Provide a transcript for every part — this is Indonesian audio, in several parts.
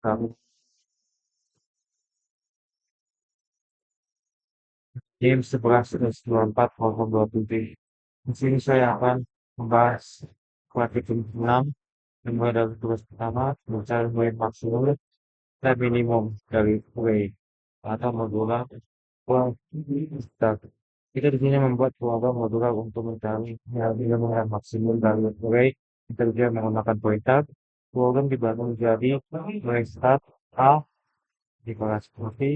Kamu James 11-24 2027. Di sini saya akan membahas kurikulum 6 dimulai dari tugas pertama mencari nilai maksimum dan minimum dari array atau modular start. Kita di sini membuat program modular untuk mencari nilai minimum dan maksimum dari array kerja menggunakan pointer. Program dibangun menjadi array start A deklarasi seperti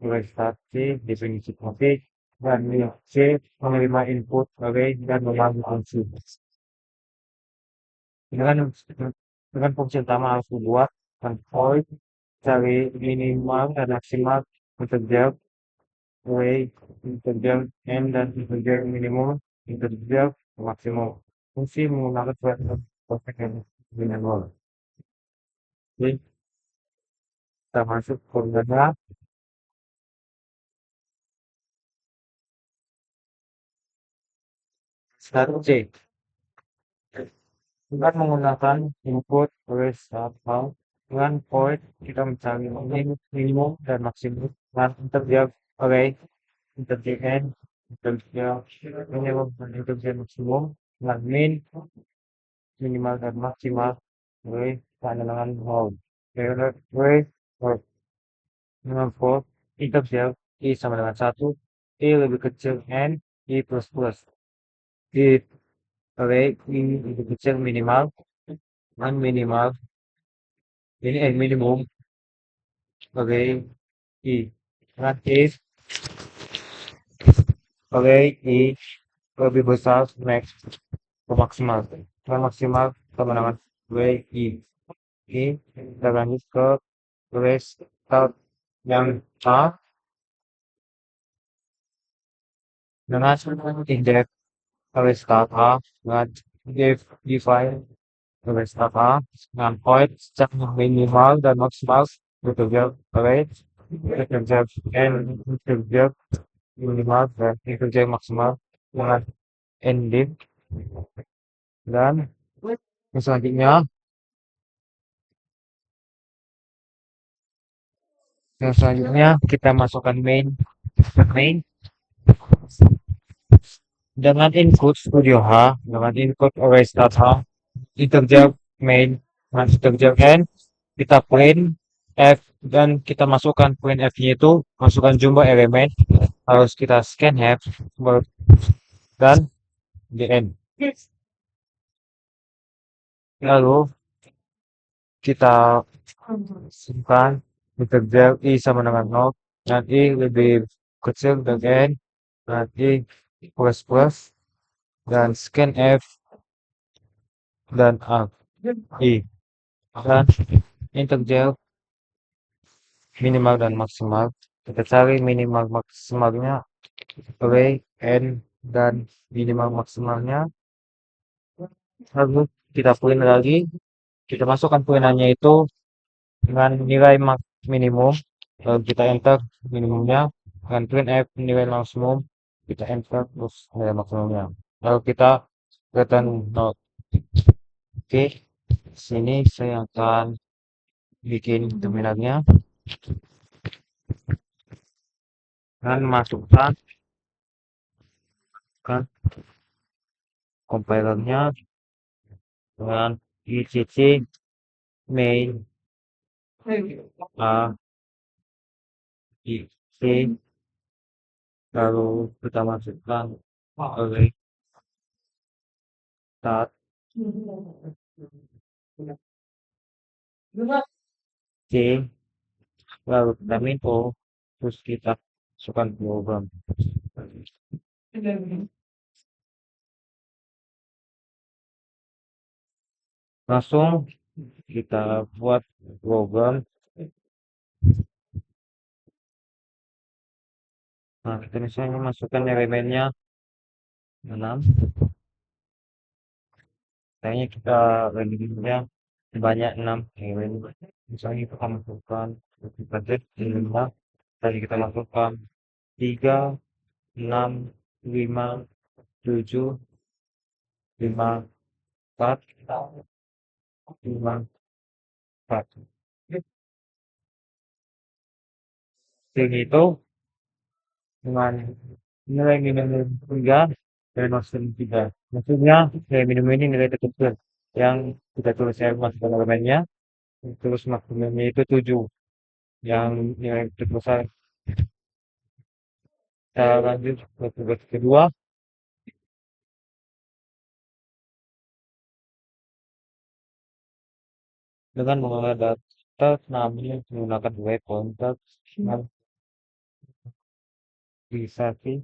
nilai start C definisi seperti dan nilai C menerima input array dan memanggil fungsi. Dengan fungsi utama harus dibuat dan void cari minimal dan maksimal integer array integer n dan integer minimum integer maksimum. Fungsi menggunakan proses yang minimal. Jadi kita masuk formulanya start C. Dengan menggunakan input arrays atau dengan void kita mencari minimum dan maksimum dengan integer array integer n integer minimum dan integer maksimum dengan min minimal dan maksimal array dengan mode array or dengan for integer i sama dengan 1 i lebih kecil n i plus plus i array i lebih kecil minimal dan minimal ini minimum array i dengan if array i lebih besar max ke maksimal dan maksimal sama dengan array i kita lanjut ke array start yang A dengan index array start A dengan define array start A dengan void secara minimal dan maksimal integer array integer n integer minimal dan integer maksimal dengan ending dan selanjutnya kita masukkan main dengan input studio H dengan input array start H integer main dengan integer n kita print f dan kita masukkan print f nya itu masukkan jumlah elemen harus kita scan f dan dn lalu kita simpan integer i sama dengan 0 dan i lebih kecil dari n dan i plus plus dan scan f dan a i dan integer minimal dan maksimal kita cari minimal maksimalnya array n dan minimal maksimalnya lalu kita print lagi kita masukkan printannya itu dengan nilai minimum lalu kita enter minimumnya dengan print f nilai maksimum kita enter terus nilai maksimumnya lalu kita return node. Oke, sini saya akan bikin terminalnya dan masukkan compilernya dengan ICC main a i c lalu kita masukkan array start c lalu kita info terus kita masukkan program langsung kita buat program. Nah kita misalnya masukkan elemennya 6 kayaknya kita elemennya banyak 6 elemen misalnya kita masukkan budget 5 tadi kita masukkan 3 6 5 7 5 4 5 4 string itu dengan nilai minimum 3 dan maksimum 3. Maksudnya nilai minimum ini nilai terkecil yang kita tulis masuk elemennya, terus maksimumnya itu 7 yang nilai terbesar. Kita lanjut ke tugas kedua dengan mengolah data namanya menggunakan web pointer dan bisa sih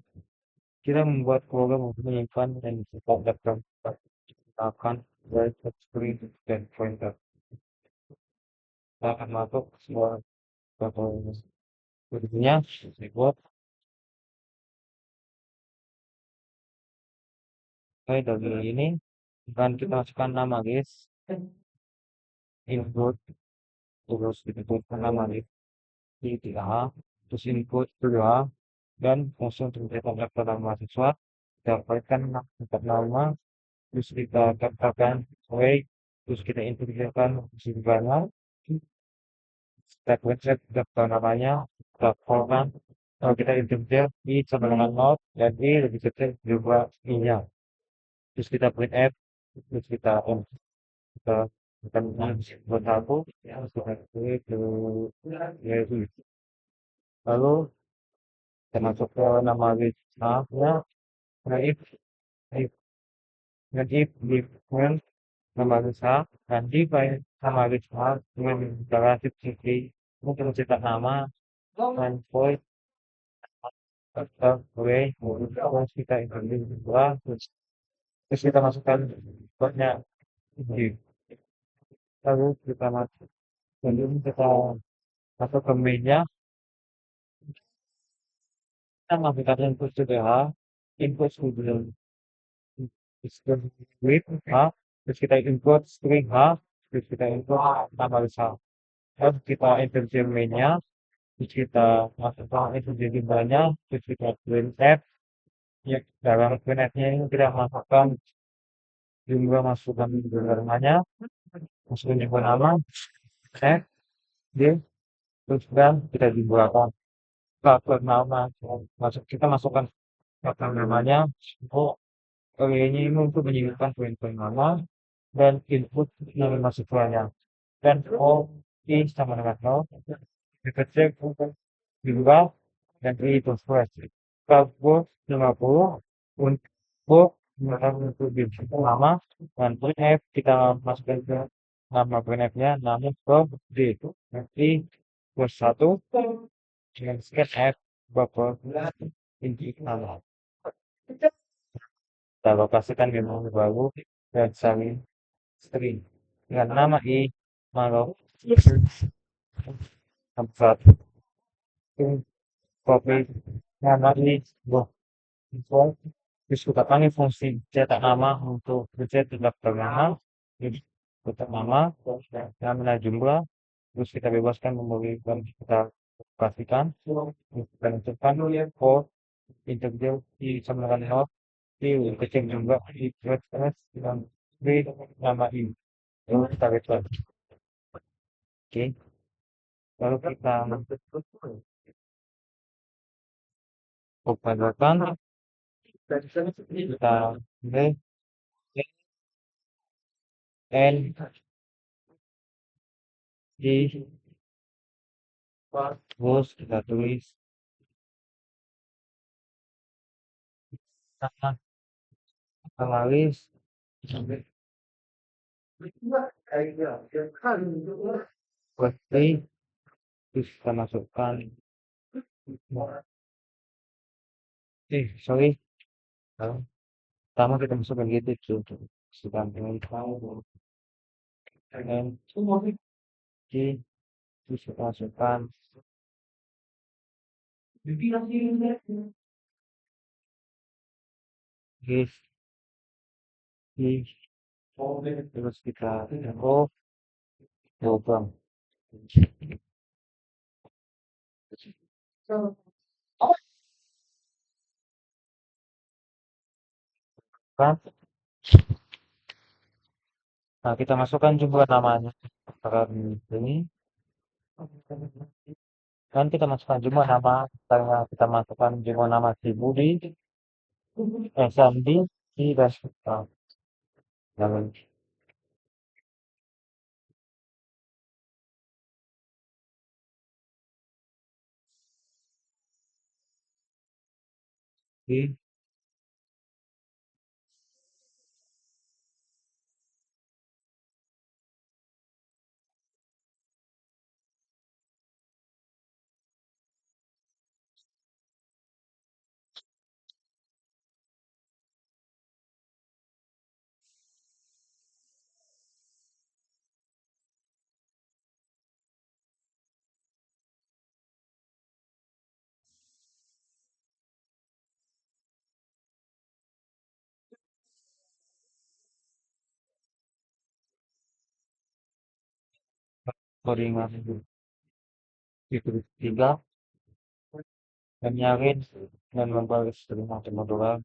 kita membuat program untuk menyimpan dan mencetak data akan web screen dan pointer. Kita akan masuk ke sebuah contoh berikutnya dibuat dari ini akan kita masukkan nama guys input terus ditentukan nama di 3A terus input 2 dan langsung terlihat daftar nama mahasiswa kita dapatkan nama terus kita katakan away terus kita integrasikan sebenarnya kita cek daftar namanya kita callkan kalau kita integrasi sama dengan not dan i lebih kecil juga i-nya terus kita print f terus kita kita bukan buat aku kita klik ke yaitu lalu kita masuk ke nama listnya nah if dan if different nama lista dan define nama lista dengan deklarasi ciri untuk mencetak nama dan void atau way terus kita ikuti dua terus kita masukkan banyak div lalu kita masuk sebelum kita masuk ke mainnya kita masukkan input sudah input sudah string with H, terus kita import string H, terus kita import nama list terus kita integer mainnya, terus kita masukkan integer jumlahnya, terus kita print f, ya dalam print f-nya ini kita masukkan jumlah masukan jumlahnya, masukkan jumlah nama, f, d, terus dan kita jumlahkan faktor nama, kita masukkan faktor namanya, oh ini untuk menyimpan poin-poin nama dan input yang mahasiswanya dan O I sama dengan 0 kita cek juga dan I itu selesai kabur 50 untuk untuk nama dan print F kita masukkan ke nama print F nya namun ke D itu nanti plus 1 dengan scan F buffer inti nama kita lokasikan memori baru dan salin string dengan nama i malloc tempat copy nama i buah terus kita panggil fungsi cetak nama untuk mencetak daftar nama jadi cetak nama nama jumlah terus kita bebaskan memori dan kita pastikan kita tentukan for integer i sama dengan 0 i kecil juga i plus dan b nama i lalu kita return oke lalu kita bukan kita B N I terus kita tulis nama analis berarti terus kita masukkan sorry pertama kita masukkan gitu tuh sedang dengan tahu dan G terus kita masukkan G I terus kita program kan nah kita masukkan juga namanya ini Kan kita masukkan juga nama, kita masukkan juga nama si Budi, Sandi, si dan jangan di koringan itu tiga dan yakin dan membalas terima teman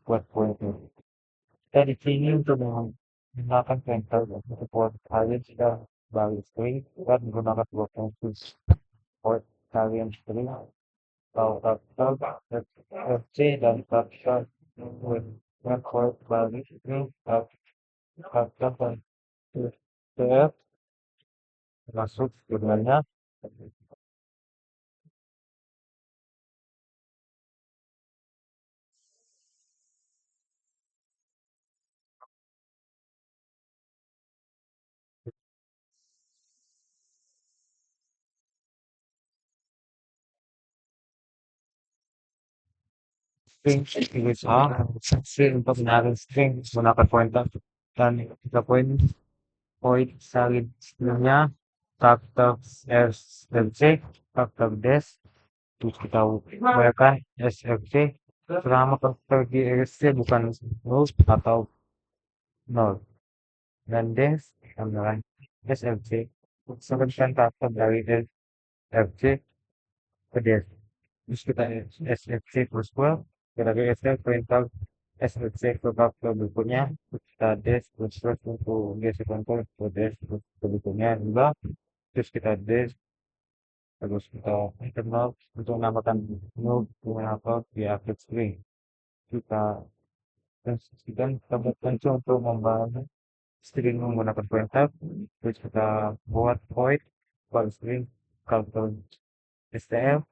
buat poin itu. Kita di sini untuk menggunakan printer untuk buat kalian sudah baris string dan menggunakan dua fungsi buat kalian string atau faktor FC dan faktor dengan buat baris string faktor TF masuk sebenarnya string berusaha string untuk menarik string menggunakan pointer dan kita poin salin sebelumnya faktor S dan C faktor des terus kita gunakan SFC selama faktor GSC bukan 0 atau 0 dan des adalah SFC sebutkan faktor dari SFC ke des terus kita SFC plus 12 kita geser perintah SFC ke faktor berikutnya kita des plus 12 untuk geser kontrol ke des berikutnya juga terus kita des terus kita internal untuk menambahkan node generator di akhir string kita instruksikan tentu untuk membangun string menggunakan pointer terus kita buat void for string kalau stl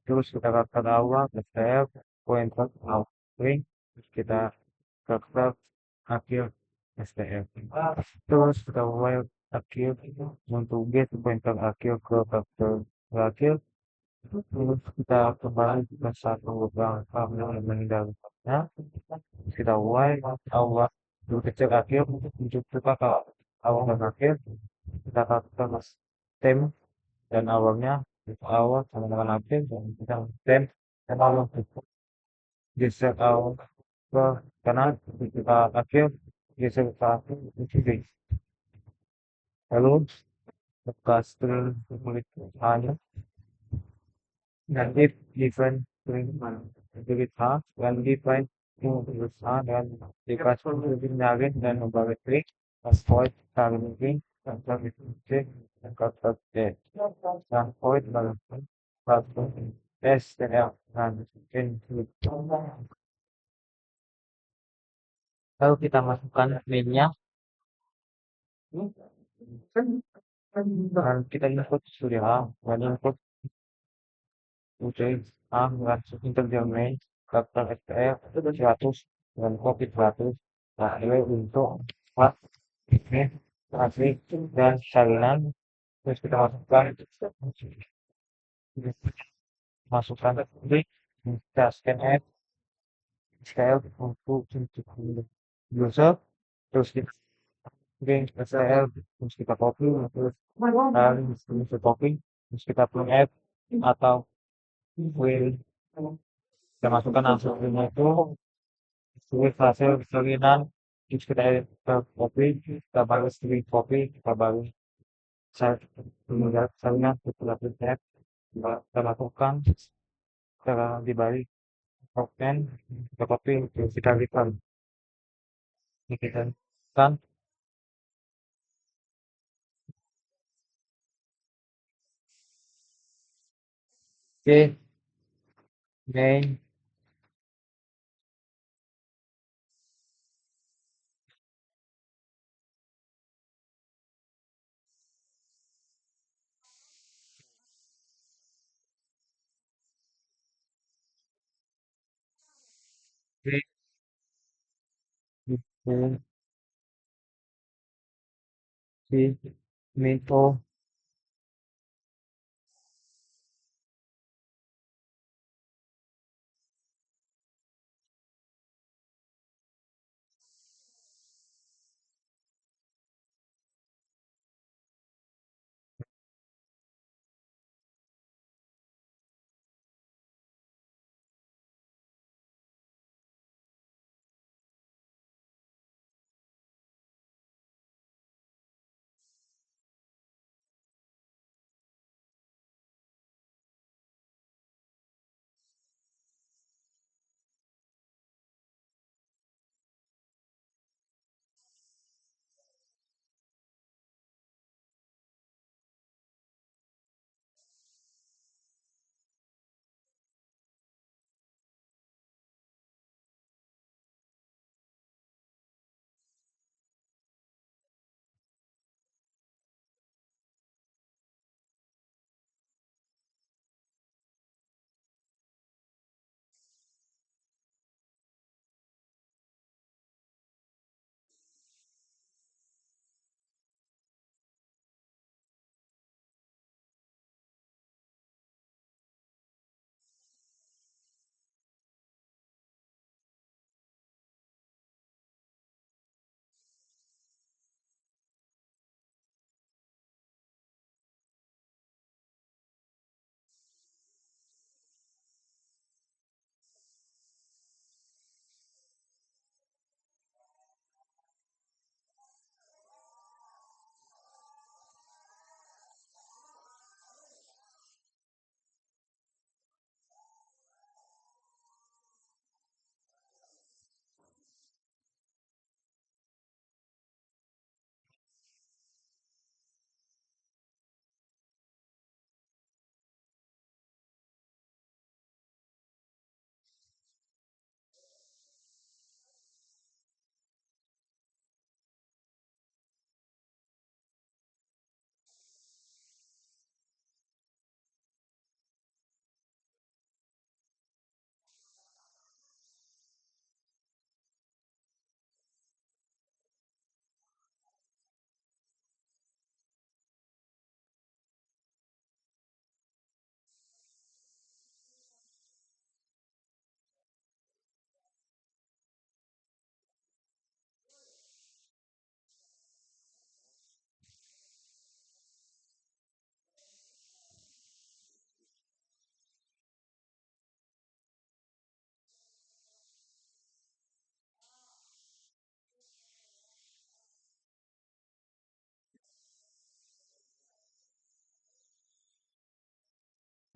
terus kita katakan awal stl pointer out string terus kita katakan akhir stl terus kita while akhir untuk get pointer akhir ke faktor akhir terus kita kembali ke satu langkah yang meninggalkannya kita awal dulu kecil akhir untuk kita ke awal dan akhir kita katakan tem dan awalnya itu awal sama dengan akhir dan kita tem dan awal geser awal ke kanan kita akhir geser ke akhir itu kiri lalu lepas string kulit hanya dan if different string kulit H dan define kulit H dan dikasih lebih nyalin dan membawa trik void targeting dan targeting check dan kata D dan void melakukan satu S dan L dan include lalu kita masukkan mainnya dan kita input sudah dan input uji langsung interjam main daftar SPF 100 dan kopi 100 nah ini untuk part ini asli dan salinan terus kita masukkan klik kita scan app SKL untuk user terus kita link SKL terus kita copy terus kita copy terus kita plug app atau will kita masukkan langsung itu tulis hasil salinan terus kita edit ke copy kita baru string copy kita baru salinan kita print kita lakukan secara dibalik open kita copy terus kita return ini kita kan Okay, main, main, main, main, main, oh,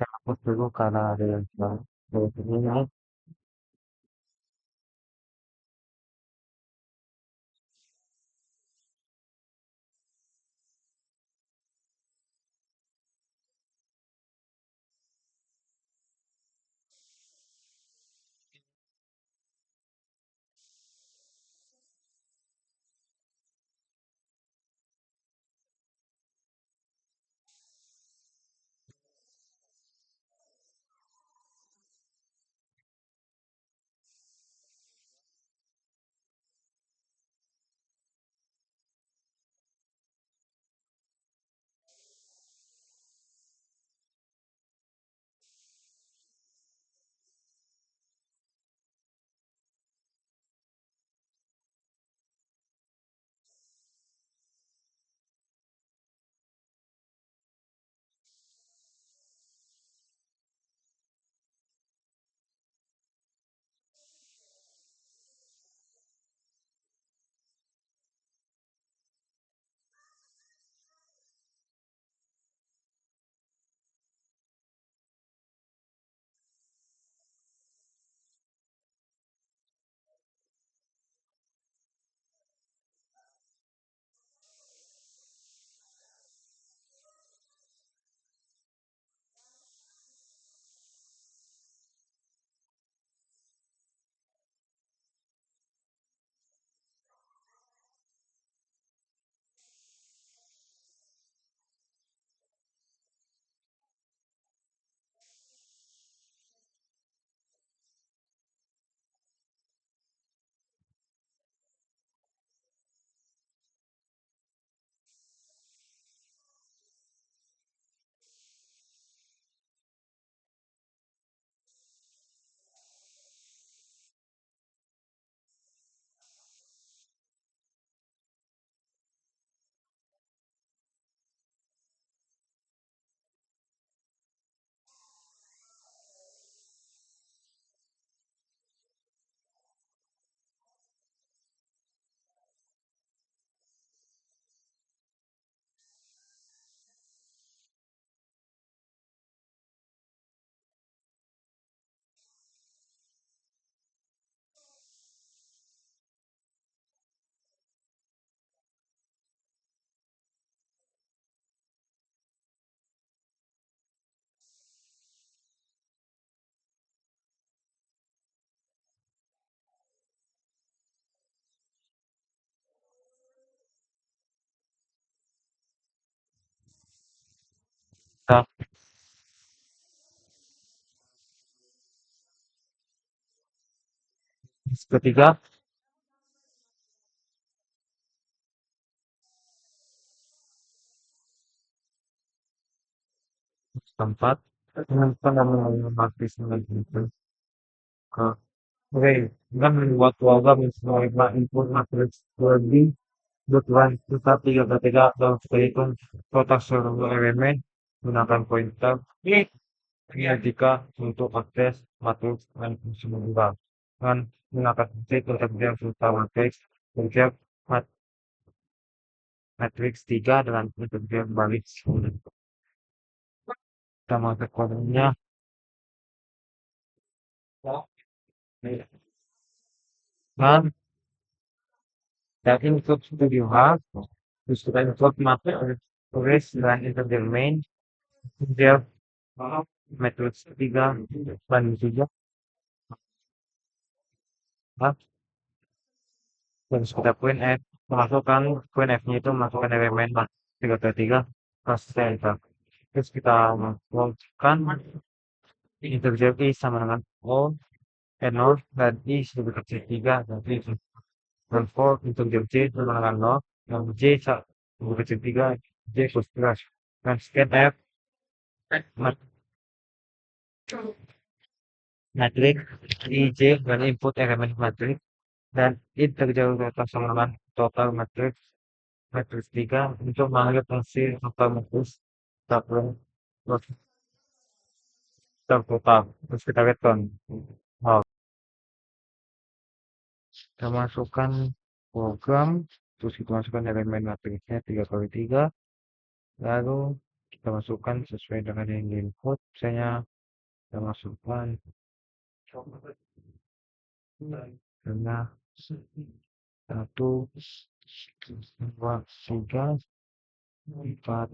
hapus dulu karena ada yang salah. Ini, Tahap ketiga, keempat, pengembangan matris manajemen ke oke, dengan membuat program yang menerima input matriks lebih kebutuhan tetap tiga ketiga dalam perhitung kotak seluruh elemen menggunakan pointer jika untuk akses matriks dan semua dengan menggunakan titik untuk dia serta matriks objek matriks 3 dengan integral balik sama kodenya dan input studio hub terus kita input matriks dan integral main dia matriks 3 banding 3 terus kita print f masukkan print f nya itu masukkan elemen 3 ke 3 plus center terus kita masukkan integer i sama dengan o n0 dan i sebagai kecil 3 nanti transform integer j sama dengan 0 yang j sebagai kecil 3 j plus plus dan scan f matriks ij dan input elemen matriks dan integer total sama dengan total matriks matriks 3 untuk mengambil fungsi total matriks tabel total terus kita return oh, kita masukkan program terus kita masukkan elemen matriksnya 3 kali 3 lalu kita masukkan sesuai dengan yang di input misalnya kita masukkan karena 1 2 3 4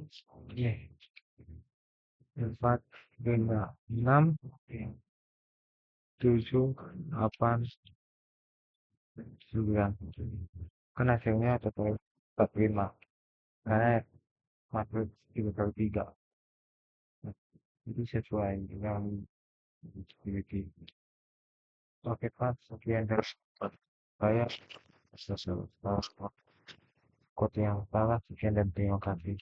4 5 6 7 8 9 kan hasilnya total 45 karena matriks 3 kali 3 itu sesuai dengan dimiliki. Oke Pak, sekian dari saya. Kode yang salah, sekian dan terima kasih.